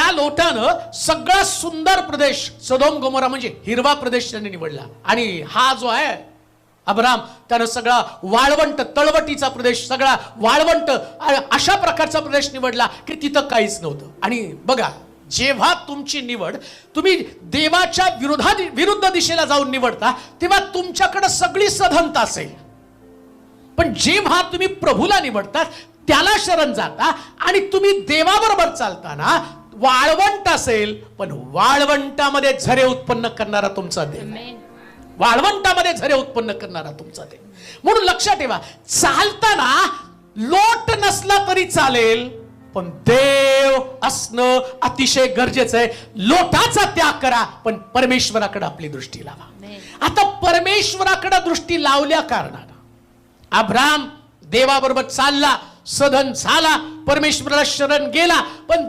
त्या लोटानं सगळा सुंदर प्रदेश सदोम गोमोरा म्हणजे हिरवा प्रदेश त्यांनी निवडला. आणि हा जो आहे अब्राम त्यानं सगळा वाळवंट तळवटीचा प्रदेश सगळा वाळवंट अशा प्रकारचा प्रदेश निवडला की तिथं काहीच नव्हतं. आणि बघा जेव्हा तुमची निवड तुम्ही देवाच्या विरुद्ध दिशेला जाऊन निवडता तेव्हा तुमच्याकडे सगळी सधनता असेल. पण जेव्हा तुम्ही प्रभूला निवडता त्याला शरण जाता आणि तुम्ही देवाबरोबर चालताना वाळवंट असेल पण वाळवंटामध्ये झरे उत्पन्न करणारा तुमचा देव, वाळवंटामध्ये झरे उत्पन्न करणारा तुमचा देव. म्हणून लक्षात ठेवा चालताना लोट नसला तरी चालेल पण देव असणं अतिशय गरजेचं आहे. लोटाचा त्याग करा पण परमेश्वराकडे आपली दृष्टी लावा. आता परमेश्वराकडे दृष्टी लावल्या कारणानं अब्राम देवाबरोबर चालला, सधन झाला, परमेश्वराला शरण गेला. पण